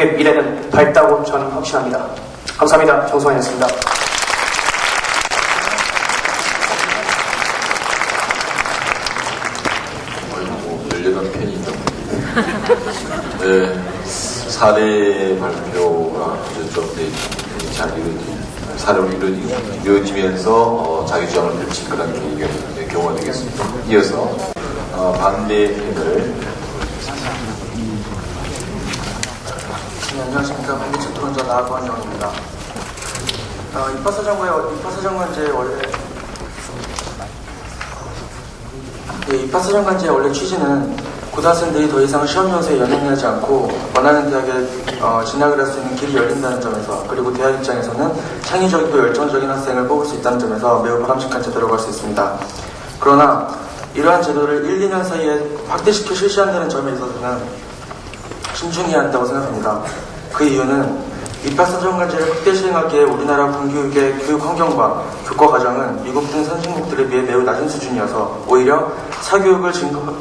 교육의 미래는 밝다고 저는 확신합니다. 감사합니다. 정성환이었습니다. 열렬한 팬이죠. 네, 사례 발표가 좀 잘 사례로 이루어지면서 자기 주장을 펼칠 거라는 경우가 되겠습니다. 이어서 반대 팬을 안녕하십니까. 반기측 토론자 나학원영입니다. 입학사정관제의 원래 취지는 고등학생들이 더 이상 시험 연수에 연연하지 않고 원하는 대학에 진학을 할 수 있는 길이 열린다는 점에서, 그리고 대학 입장에서는 창의적이고 열정적인 학생을 뽑을 수 있다는 점에서 매우 바람직한 제도라고 할 수 있습니다. 그러나 이러한 제도를 1, 2년 사이에 확대시켜 실시한다는 점에 있어서는 신중해야 한다고 생각합니다. 그 이유는 입학사정관제를 확대 시행하기에 우리나라 공교육의 교육 환경과 교과 과정은 미국 등 선진국들에 비해 매우 낮은 수준이어서 오히려 사교육을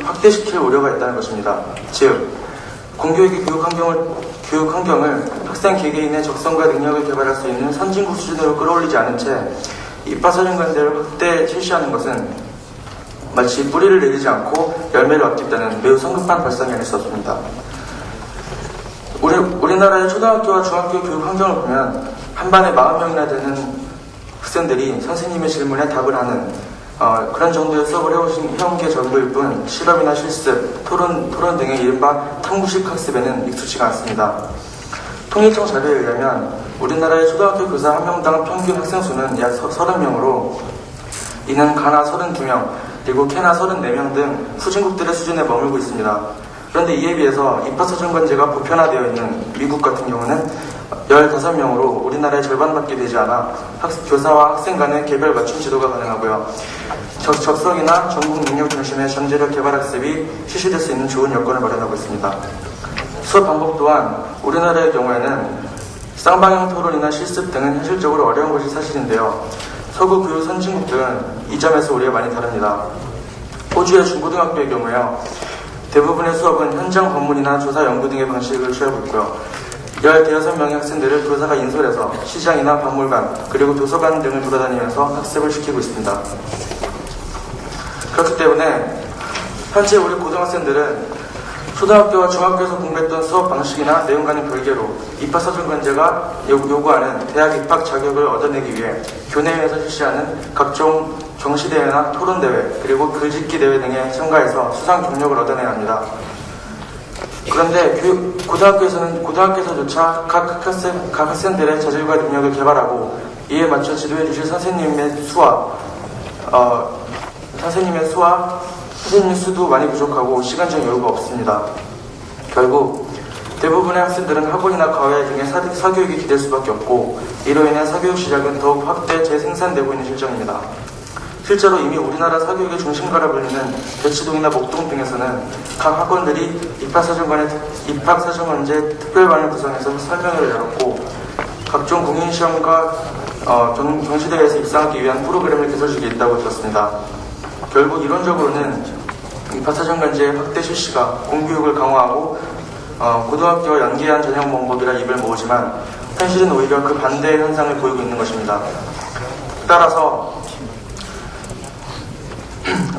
확대시킬 우려가 있다는 것입니다. 즉, 공교육의 교육 환경을 학생 개개인의 적성과 능력을 개발할 수 있는 선진국 수준으로 끌어올리지 않은 채 입학사정관제를 확대 실시하는 것은 마치 뿌리를 내리지 않고 열매를 얻겠다는 매우 성급한 발상이 아닐 수 없습니다. 우리나라의 초등학교와 중학교 교육 환경을 보면 한 반에 40명이나 되는 학생들이 선생님의 질문에 답을 하는 그런 정도의 수업을 해온 게 전부일 뿐 실험이나 실습, 토론 등의 이른바 탐구식 학습에는 익숙지가 않습니다. 통일청 자료에 의하면 우리나라의 초등학교 교사 한 명당 평균 학생 수는 약 30명으로 이는 가나 32명, 그리고 캐나 34명 등 후진국들의 수준에 머물고 있습니다. 그런데 이에 비해서 입학사정관제가 보편화되어 있는 미국 같은 경우는 15명으로 우리나라의 절반밖에 되지 않아 교사와 학생 간의 개별 맞춤 지도가 가능하고요. 적성이나 전공 능력 중심의 잠재력 개발 학습이 실시될 수 있는 좋은 여건을 마련하고 있습니다. 수업 방법 또한 우리나라의 경우에는 쌍방향 토론이나 실습 등은 현실적으로 어려운 것이 사실인데요. 서구 교육 선진국들은 이 점에서 우리가 많이 다릅니다. 호주의 중고등학교의 경우에요. 대부분의 수업은 현장 방문이나 조사 연구 등의 방식을 취하고 있고요. 16명의 학생들을 교사가 인솔해서 시장이나 박물관, 그리고 도서관 등을 돌아다니면서 학습을 시키고 있습니다. 그렇기 때문에 현재 우리 고등학생들은 초등학교와 중학교에서 공부했던 수업 방식이나 내용과는 별개로 입학사정관제가 요구하는 대학 입학 자격을 얻어내기 위해 교내에서 실시하는 각종 정시대회나 토론대회, 그리고 글짓기 대회 등에 참가해서 수상 경력을 얻어내야 합니다. 그런데 고등학교에서조차 각 학생들의 자질과 능력을 개발하고 이에 맞춰 지도해 주실 선생님의 수도 많이 부족하고 시간적 여유가 없습니다. 결국 대부분의 학생들은 학원이나 과외 등의 사교육이 기댈 수밖에 없고 이로 인해 사교육 시장은 더욱 확대 재생산되고 있는 실정입니다. 실제로 이미 우리나라 사교육의 중심가라 불리는 대치동이나 목동 등에서는 각 학원들이 입학사정관제 특별반을 구성해서 설명회를 열었고 각종 공인시험과 경시대회에서 입상하기 위한 프로그램을 개설주기에 있다고 들었습니다. 결국 이론적으로는 입학사정관제의 확대 실시가 공교육을 강화하고 고등학교와 연계한 전형 방법이라 입을 모으지만 현실은 오히려 그 반대의 현상을 보이고 있는 것입니다. 따라서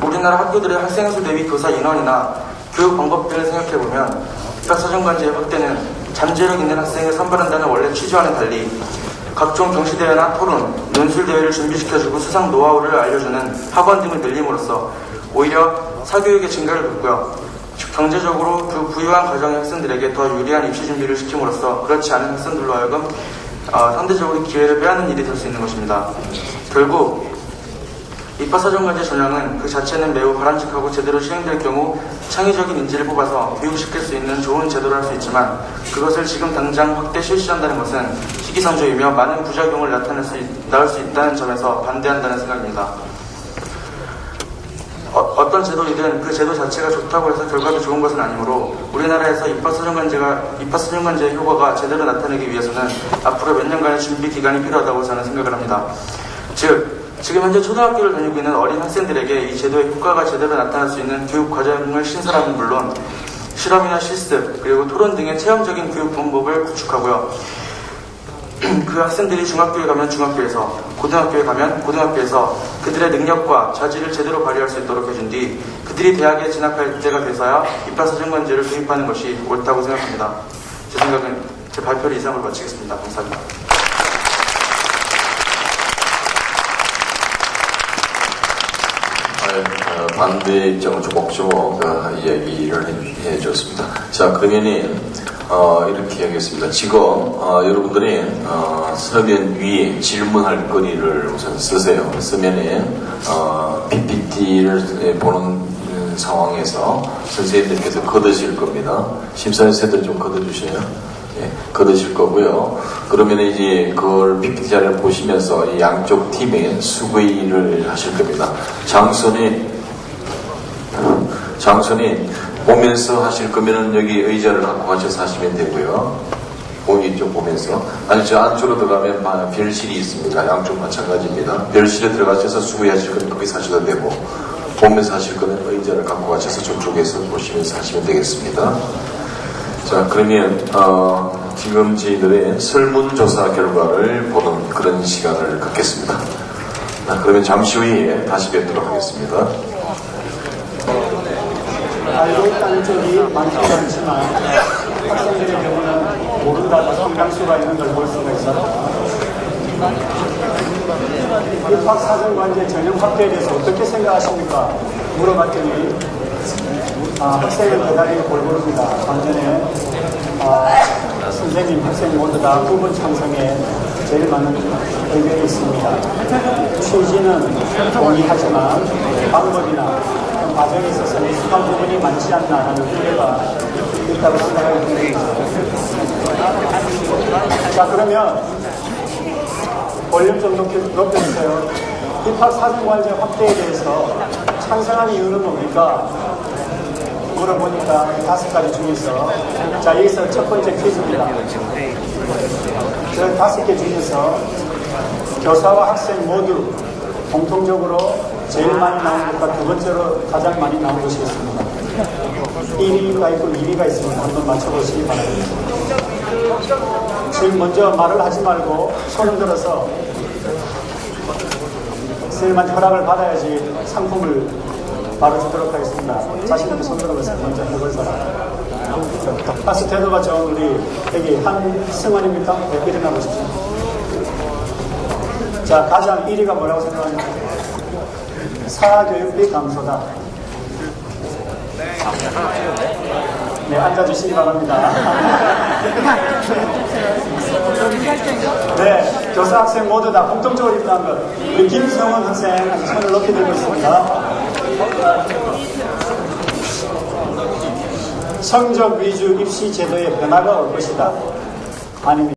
우리나라 학교들의 학생 수 대비 교사 인원이나 교육 방법 등을 생각해보면 입학사정관제의 확대는 잠재력 있는 학생을 선발한다는 원래 취지와는 달리 각종 경시대회나 토론, 논술대회를 준비시켜주고 수상 노하우를 알려주는 학원 등을 늘림으로써 오히려 사교육의 증가를 돕고요. 경제적으로 부유한 가정의 학생들에게 더 유리한 입시 준비를 시킴으로써 그렇지 않은 학생들로 하여금 상대적으로 기회를 빼앗는 일이 될 수 있는 것입니다. 결국 입학사정관제 전형은 그 자체는 매우 바람직하고 제대로 시행될 경우 창의적인 인재를 뽑아서 교육시킬 수 있는 좋은 제도를 할 수 있지만 그것을 지금 당장 확대 실시한다는 것은 시기상조이며 많은 부작용을 낳을 수 있다는 점에서 반대한다는 생각입니다. 어떤 제도이든 그 제도 자체가 좋다고 해서 결과도 좋은 것은 아니므로 우리나라에서 입학사정관제의 효과가 제대로 나타내기 위해서는 앞으로 몇 년간의 준비 기간이 필요하다고 저는 생각을 합니다. 즉, 지금 현재 초등학교를 다니고 있는 어린 학생들에게 이 제도의 효과가 제대로 나타날 수 있는 교육 과정을 신설하는 물론 실험이나 실습, 그리고 토론 등의 체험적인 교육 방법을 구축하고요. 그 학생들이 중학교에 가면 중학교에서, 고등학교에 가면 고등학교에서 그들의 능력과 자질을 제대로 발휘할 수 있도록 해준 뒤 그들이 대학에 진학할 때가 돼서야 입학사정관제를 도입하는 것이 옳다고 생각합니다. 제 생각은 제 발표를 이상으로 마치겠습니다. 감사합니다. 반대 입장을 조목조목 이야기를 해줬습니다. 자, 그러면은 이렇게 하겠습니다. 지금 여러분들이 서면 위에 질문할 거리를 우선 쓰세요. 쓰면은 PPT를 보는 상황에서 선생님들께서 걷으실 겁니다. 심사위원들 좀 걷어주세요. 예, 걷으실 거고요. 그러면 이제 그걸 PPT 자료를 보시면서 이 양쪽 팀에 수고를 하실 겁니다. 장선이 보면서 하실 거면은 여기 의자를 갖고 가셔서 하시면 되고요. 거기 좀 보면서. 아니, 저 안쪽으로 들어가면 별실이 있습니다. 양쪽 마찬가지입니다. 별실에 들어가셔서 수고하실 거면 거기서 하셔도 되고, 보면서 하실 거면 의자를 갖고 가셔서 저쪽에서 보시면서 하시면 되겠습니다. 자, 그러면 지금 저희들의 설문조사 결과를 보는 그런 시간을 갖겠습니다. 그러면 잠시 후에 다시 뵙도록 하겠습니다. 알고 있다는 쪽이 많지 않지만 학생들의 경우는 모른다고 상당수가 있는 걸 볼 수가 있어요. 입학사정관제 전형 확대에 대해서 어떻게 생각하십니까? 물어봤더니 학생은 대단히 골고루입니다. 반면에 선생님, 학생님 모두 다 부분 찬성에 제일 많은 의견이 있습니다. 취지는 동의하지만 방법이나 과정에 있어서 미숙한 부분이 많지 않나 하는 우려가 있다고 생각하기 때문입니다. 자, 그러면 볼륨 좀 높여주세요. 입학사정관제 확대에 대해서 찬성한 이유는 뭡니까? 물어보니까 5가지 중에서, 자, 여기서 첫 번째 퀴즈입니다. 저 5개 중에서 교사와 학생 모두 공통적으로 제일 많이 나온 것과 두 번째로 가장 많이 나온 것이 있습니다. 1위가 있고 2위가 있습니다. 한번 맞춰보시기 바랍니다. 지금 먼저 말을 하지 말고 손을 들어서 선생님한테 허락을 받아야지 상품을 바로 주도록 하겠습니다. 자신있게 손 들어보세요. 먼저 해볼 사람. 박수 태도가 좋은 우리 여기 한승원입니까? 네, 일어나 보십시오. 자, 가장 1위가 뭐라고 생각하십니까? 사교육비 감소다. 네, 앉아주시기 바랍니다. 네, 교사 학생 모두 다 공통적으로 입장한 것. 우리 김성원 학생 손을 높이 들고 있습니다. 성적 위주 입시 제도의 변화가 올 것이다. 아닙니다.